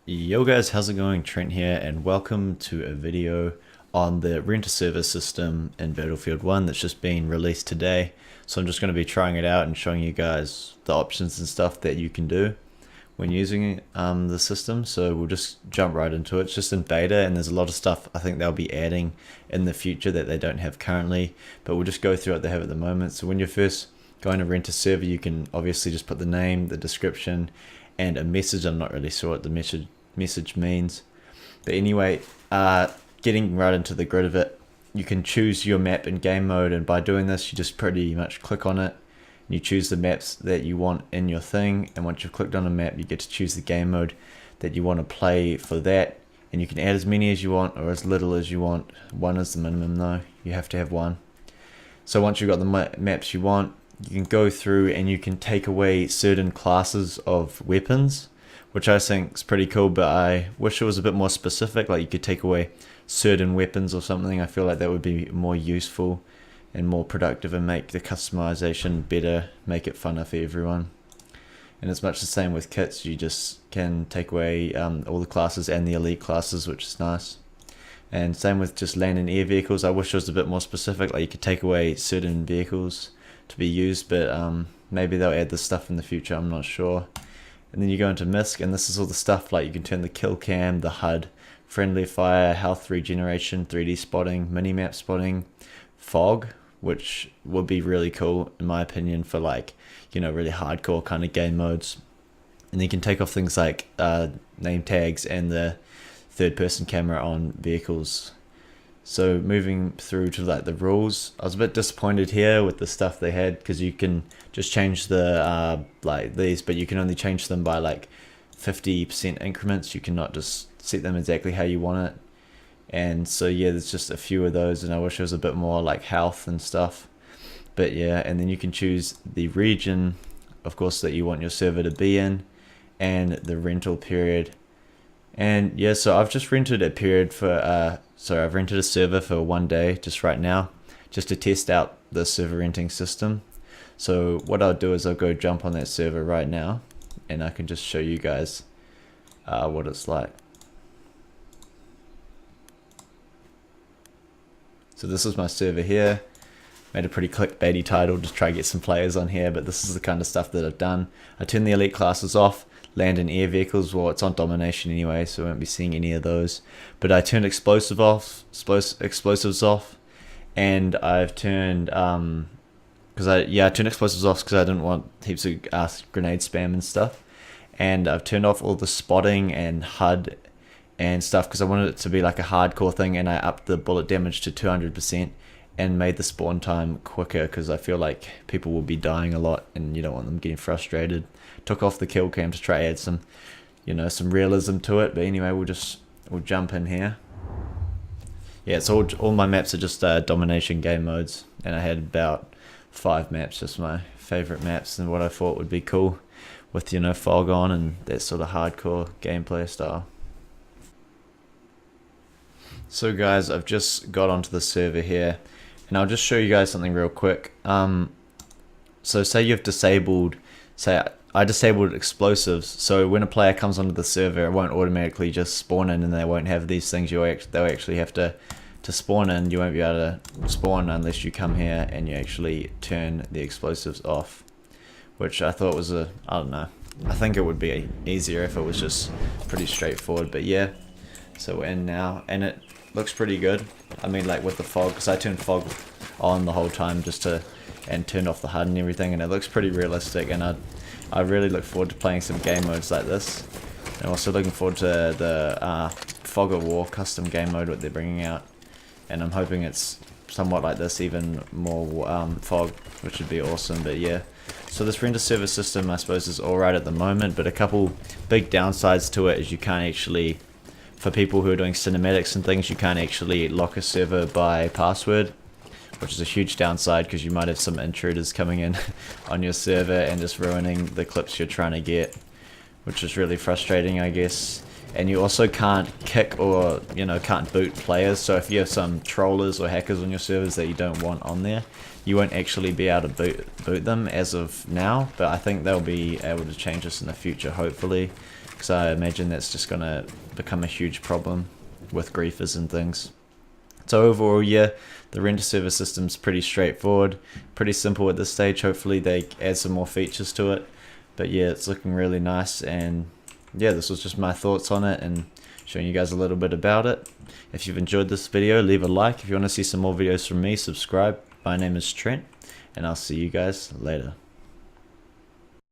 Yo guys, how's it going? Trent here, and welcome to a video on the rent-a-server system in Battlefield 1 that's just been released today. So I'm just going to be trying it out and showing you guys the options and stuff that you can do when using the system. So we'll just jump right into it. It's just in beta, and there's a lot of stuff I think they'll be adding in the future that they don't have currently, but we'll just go through what they have at the moment. So when you're first going to rent a server, you can obviously just put the name, the description, and a message. I'm not really sure what the message means, but anyway, getting right into the grid of it, you can choose your map in game mode, and by doing this you just pretty much click on it and you choose the maps that you want in your thing, and once you've clicked on a map you get to choose the game mode that you want to play for that, and you can add as many as you want or as little as you want. One is the minimum though, you have to have one. So once you've got the maps you want, you can go through and you can take away certain classes of weapons, which I think is pretty cool, but I wish it was a bit more specific. Like you could take away certain weapons or something. I feel like that would be more useful and more productive and make the customization better, make it funner for everyone. And it's much the same with kits. You just can take away all the classes and the elite classes, which is nice. And same with just land and air vehicles. I wish it was a bit more specific, like you could take away certain vehicles to be used, but maybe they'll add this stuff in the future, I'm not sure. And then you go into MISC, and this is all the stuff like you can turn the kill cam, the HUD, friendly fire, health regeneration, 3D spotting, minimap spotting, fog, which would be really cool in my opinion for like, you know, really hardcore kind of game modes. And you can take off things like name tags and the third person camera on vehicles. So moving through to like the rules, I was a bit disappointed here with the stuff they had, because you can just change the like these, but you can only change them by like 50% increments. You cannot just set them exactly how you want it. And so yeah, there's just a few of those, and I wish it was a bit more like health and stuff. But yeah, and then you can choose the region, of course, that you want your server to be in, and the rental period. And yeah, so I've just rented a period for I've rented a server for 1 day just right now, just to test out the server renting system. So what I'll do is I'll go jump on that server right now, and I can just show you guys what it's like. So this is my server here. Made a pretty clickbaity title to try to get some players on here, but this is the kind of stuff that I've done. I turned the elite classes off. Land and air vehicles, well, it's on domination anyway, so we won't be seeing any of those. But I turned explosives off, and I've turned I turned explosives off because I didn't want heaps of grenade spam and stuff. And I've turned off all the spotting and HUD and stuff because I wanted it to be like a hardcore thing, and I upped the bullet damage to 200% and made the spawn time quicker, because I feel like people will be dying a lot and you don't want them getting frustrated. Took off the kill cam to try to add some, you know, some realism to it. But anyway, we'll jump in here. Yeah, it's all my maps are just domination game modes, and I had about 5 maps, just my favorite maps and what I thought would be cool with, you know, fog on and that sort of hardcore gameplay style. So guys, I've just got onto the server here, and I'll just show you guys something real quick. So say you've disabled, I disabled explosives, so when a player comes onto the server, it won't automatically just spawn in, and they won't have these things. They'll actually have to spawn in. You won't be able to spawn unless you come here and you actually turn the explosives off, which I thought was I don't know. I think it would be easier if it was just pretty straightforward, but yeah. So we're in now, and it looks pretty good. I mean, like with the fog, because I turned fog on the whole time and turned off the HUD and everything, and it looks pretty realistic, and I really look forward to playing some game modes like this. And also looking forward to the Fog of War custom game mode that they're bringing out, and I'm hoping it's somewhat like this, even more fog, which would be awesome. But yeah, so this render server system I suppose is alright at the moment, but a couple big downsides to it is you can't actually, for people who are doing cinematics and things, you can't actually lock a server by password, which is a huge downside, because you might have some intruders coming in on your server and just ruining the clips you're trying to get, which is really frustrating, I guess. And you also can't kick or, you know, can't boot players. So if you have some trollers or hackers on your servers that you don't want on there, you won't actually be able to boot them as of now, but I think they'll be able to change this in the future, hopefully, because I imagine that's just going to become a huge problem with griefers and things. So overall, yeah, the render server system's pretty straightforward, pretty simple at this stage. Hopefully they add some more features to it, but yeah, it's looking really nice. And yeah, this was just my thoughts on it and showing you guys a little bit about it. If you've enjoyed this video, leave a like. If you want to see some more videos from me, subscribe. My name is Trent, and I'll see you guys later.